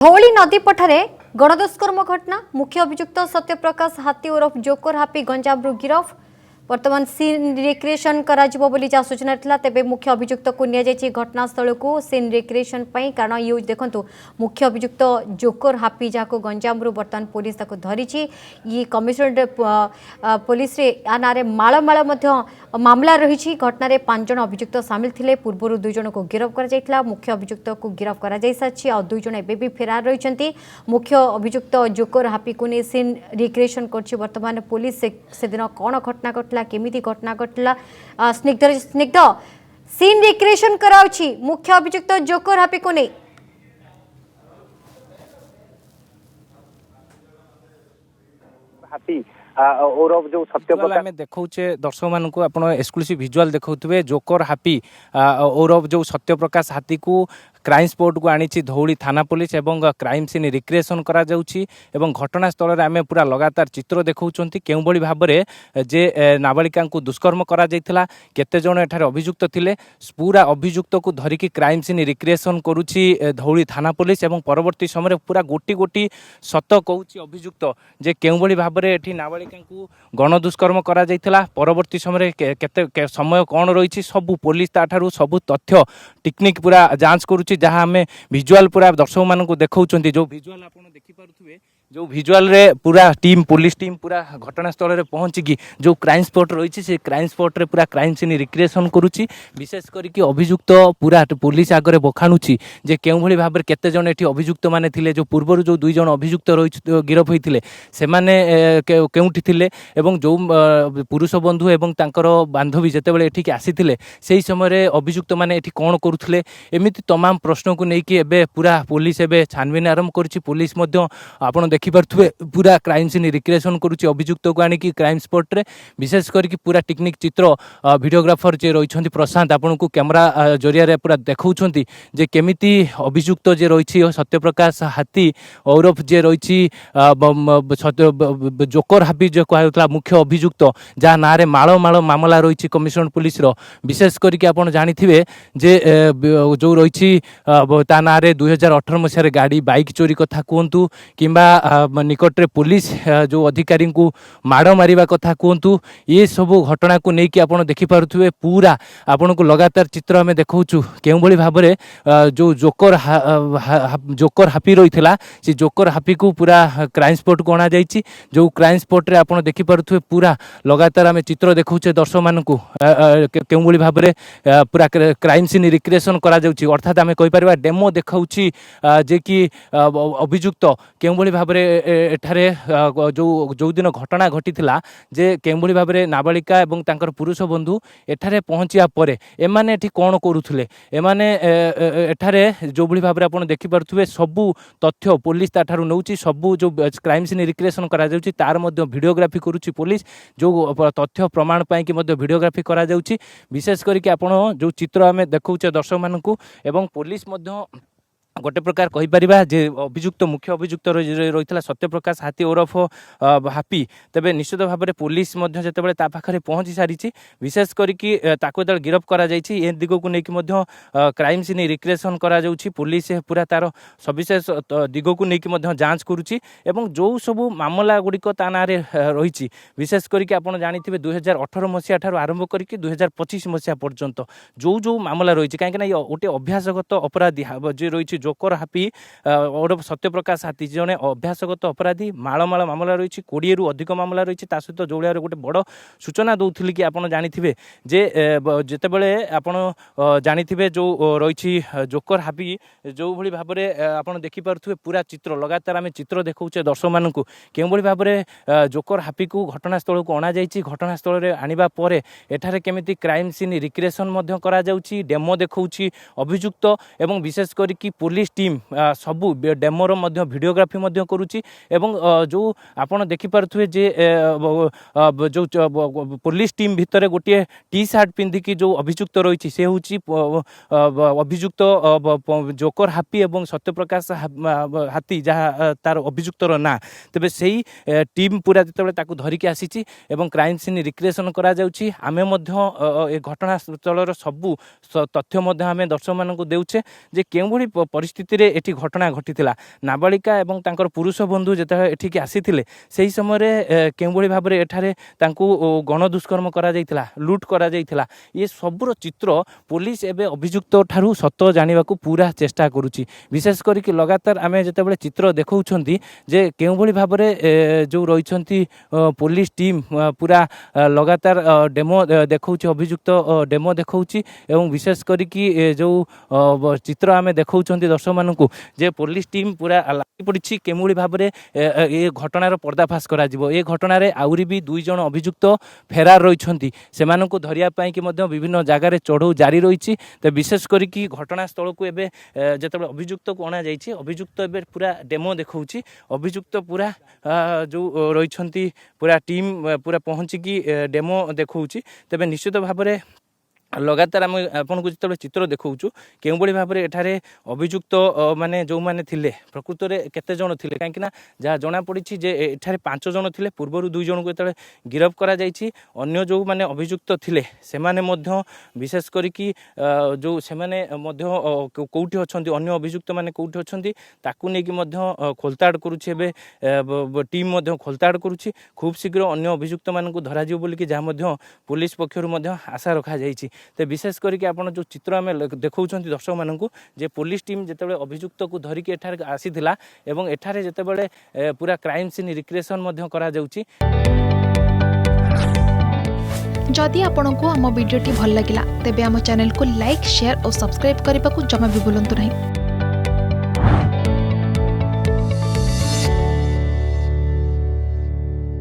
धौली नदी पठारे गणदुष्कर्म घटना मुख्य अभियुक्त सत्यप्रकाश हाथी उर्फ जोकर हापी गंजामरू गिरफ वर्तमान सीन रिक्रिएशन कराजिबो बोली जा सूचना थिला तेबे मुख्य अभियुक्त को निया जायछि घटनास्थल को सीन रिक्रिएशन पई कारण यू देखंतु मुख्य अभियुक्त जोकर हापी जाको गंजामरू वर्तमान पुलिस ताको धरिछि ये कमिशनरेट पुलिस रे आनारे माळ मध्य मामला रही घटना रे 5 जन अभियुक्त सामिल थिले पूर्वरु 2 जन को गिरफ करा जायतिला मुख्य अभियुक्त को गिरफ करा जाय साछि और 2 जन एबे भी फरार रहिसंती मुख्य अभियुक्त जोकर हापी को ने सीन रिक्रिएशन करछि वर्तमान पुलिस से दिन कोन घटना घटला केमिति घटना घटला स्निग्ध सीन रिक्रिएशन कराउछि मुख्य अभियुक्त जोकर हापी को ने हाथी और जो सत्य आम देखौचे दर्शक मानक आप एक्सक्लूसिव विजुअल देखुए जोकर हापी और जो सत्य प्रकाश हाथी को क्राइम स्पॉट को आनी धौली थाना पुलिस एवं क्राइम सीन रिक्रिएशन करा जाउछि एवं घटनास्थल में आम पूरा लगातार चित्र देखौछंती केउ बळी भाबरे जे नाबालिका को दुष्कर्म करा जायतिला केते जण एठारे अभियुक्त थिले पूरा अभियुक्त को धरिकी क्राइम सीन रिक्रिएशन करूछि धौली थाना पुलिस एवं परवर्ती समय पूरा गोटी गोटी सत कहूछि अभियुक्त जे केउ बळी भाबरे एठी नाबालिका को गण दुष्कर्म करा जायतिला परवर्ती समय केते समय कोन रहिछि सब पुलिस ताठारु सब तथ्य टेक्निक पूरा जांच करू जहाँ आम विजुअल पूरा दर्शक मान देखा जो विजुअल आप देखिपे जो विजुअल रे पूरा टीम पुलिस टीम पूरा घटनास्थल में पहुँचिकी जो क्राइम स्पॉट रही से क्राइम स्पॉट रे पूरा क्राइम सीन रिक्रिएशन करुच्ची विशेष करके अभियुक्त पूरा पुलिस आगे बखाणुची जे केउ भली भाव में केते जण एठी अभियुक्त माने थिले जो पूर्व जो 2 जण अभियुक्त रही गिरफ होइथिले सेमाने केउठी थिले एवं जो पुरुष बंधु एवं तांकर बांधवी जेतेबेले एठी आसीथिले सेही समय अभियुक्त माने एठी कोन करूथिले एमिति तमाम प्रश्न को लेकिन एबे पूरा पुलिस एबे छानबीन आरंभ करुच्ची पुलिस मध्य आपण देखिपे पूरा क्राइम सीन रिक्रिएशन करुच्ची अभियुक्त को आनिकी क्राइम स्पॉट रे विशेष करके पूरा टेक्निक चित्र वीडियोग्राफर जे रही प्रशांत आपन को कैमरा जरिया पूरा देखौछंती जे केमिति अभियुक्त जे रही सत्यप्रकाश हाथी औरफ जे रही जोकर हापी जो कहला मुख्य अभियुक्त जहाँ ना रे माळ मामला रही कमिशनर पुलिस रो विशेष करके आपन जानिथिबे जे जो रही ता ना 2018 मसीह गाड़ी बाइक चोरी कथा कहतु किंबा निकट रे पुलिस जो अधिकारी को माड़ मारिबा कथा कहतु ये सब घटना को लेकिन आप देखिपे पूरा आपन को लगातार चित्र आम देखु केउ भली भाव में जो जोकर हापी रही से जोकर हापी को पूरा क्राइम स्पॉट को अणा जाइए जो क्राइम स्पॉट रे आपन देखिपे पूरा लगातार आम चित्र देखुचे दर्शक मान केउ भली भाव में पूरा क्राइम सीन रिक्रिएशन करा जाउछि अर्थात आम कहीपर डेमो देखाऊँगी जे कि अभियुक्त केउ भली भाव में एठारे जो दिन घटना घटी जे केउ भली भाव में नाबालिका एवं तांकर पुरुष बंधु एठारे पहुँचा पर एमाने एठी कोन करूथुले एमाने एठारे जो भली भाव में आपण देखि परथुवे सबु तथ्य पुलिस ताठारु नउची सबु जो क्राइम सीन रिक्रिएशन करा जाउची तार मध्ये वीडियोग्राफी करूची पुलिस जो तथ्य प्रमाण पाई कि मध्ये वीडियोग्राफी करा जाउची विशेष करके आपण जो चित्र आमे देखौचे दर्शक मानकू एवं पुलिस मध्ये गोटे प्रकार कहीपर जे अभियुक्त मुख्य अभियुक्त रही सत्यप्रकाश हाथी ओरफ हापी तेबे निश्चित भाव में पुलिस जितेबाला ता पाखरे पहुँची सारी विशेष करके गिरफ करा जायछि ए दिग को लेकिन क्राइम सीन रिक्रिएशन करा जाउछि पुलिस पूरा तार सविशेष दिग को लेकिन जांच करुच्ची एवं जो सब मामला गुड़िक ता ना रही विशेष करके आप जानिथिबे 2018 मसीहा ठार आरंभ करके 2025 मसीहा पर्यंत जो मामला रही कहीं गोटे अभ्यासगत अपराधी जे रही जोकर हापी और सत्यप्रकाश हाथी जड़े अभ्यासगत अपराधी माळ मामला रही 20 रु अधिक मामला रही सहित जोड़िया गोटे बड़ सूचना दौली कि आप जानिथिबे जे जेतेबेले आपण जानिथिबे जो रही जोकर हापी जो भली भाव में आप देखिपे पूरा चित्र लगातार आम चित्र देखौचे दर्शक मानक केउ भली भाव में जोकर हापी को घटनास्थल को अणा जाइए घटनास्थल में आनिबा परे एठारे केमिति क्राइम सीन रिक्रिएशन करा जाउची डेमो देखौची अभियुक्त एवं विशेष करके पुलिस टीम सबू डेमोर वीडियोग्राफी करुच्ची एवं जो आपड़ देखिपे जे जो पुलिस टीम भितर गोटे टी सार्ट पिंधिकी जो अभियुक्त रही से हूँ अभियुक्त जोकर हापी एवं सत्यप्रकाश हाथी जहाँ तार अभियुक्तर ना तेबे से टीम पूरा जो धरिकी आसी क्राइम सीन रिक्रिएशन करा जाउछि आमे मध्य घटनास्थल सबू तथ्य आम दर्शक मान देउछे जे केउ भली परिस्थिति रे एठी घटना घटिथिला नाबालिका एवं तांकर पुरुष बंधु जेते एठिक आसीथिले सेही समय रे केउबोली भाबरे एठारे तांकू गण दुष्कर्म करा जायतिला लूट करा जायतिला ये सबुर चित्र पुलिस एबे अभियुक्त ठारू सत जानिबा को पूरा चेष्टा करूची विशेष करी कि लगातार आमे जेतेबेले चित्र देखौछंती जे केउबोली भाबरे जो रहिछंती पुलिस टीम पूरा लगातार डेमो देखौछि अभियुक्त डेमो देखौछि एवं विशेष करी कि जो चित्र आमे देखौछंती दर्शक मानकू जे पुलिस टीम पूरा लागि पड़िछि केमुली भाबरे ए घटनार पर्दाफाश करा जिवो ए घटनार आउरी भी 2 जण अभियुक्त फेरार रहिछंती सेमानकू धरिया पई कि मध्य विभिन्न जगार चढ़ऊ जारी रही तो विशेष करी घटनास्थल को एबे जेतेबेले अभियुक्त को अणा जाइछि अभियुक्त एबे पूरा डेमो देखौछि अभियुक्त पूरा जो रहिछंती पूरा टीम पूरा पहुँचिकी डेमो देखौछि तेबे निश्चित भाबरे लगातार आम आपन को जिते चित्र देखौछु केउबोली भाबरे एठारे अभियुक्त माने जो माने थिले प्रकृत रे केते जण थिले काहेकि ना जहाँ जना पड़ी जे एठारे 5 जण थिले पूर्वरु 2 जण को एतले गिरफ करा जाइछि अन्य जो माने अभियुक्त थिले से माने मध्य विशेष करी कि जो से माने मध्य कोउठी अछंती अन्य अभियुक्त माने कोउठी अछंती ताकू नै कि मध्य खोलताड करूछि एबे टीम मध्य खोलताड करूछि खूब शीघ्र अन्य अभियुक्त मान को धरा जिवो बोली कि जहाँ मध्य पुलिस पक्षरु मध्य आशा रखा जाइछि तो विशेष करके आपन जो चित्र आम देखौछंती दर्शक मानकू जे पुलिस टीम जेतेबेले अभियुक्त को धरिके एठार आसीथिला एवं एठारे जेतेबेले पूरा क्राइम सीन रिक्रिएशन मध्य करा जाउछि। जदि आपंक आम भिडी भल लगा तेब आम चैनल को लाइक शेयर और सब्सक्राइब करने को जमा भी भूलु नहीं।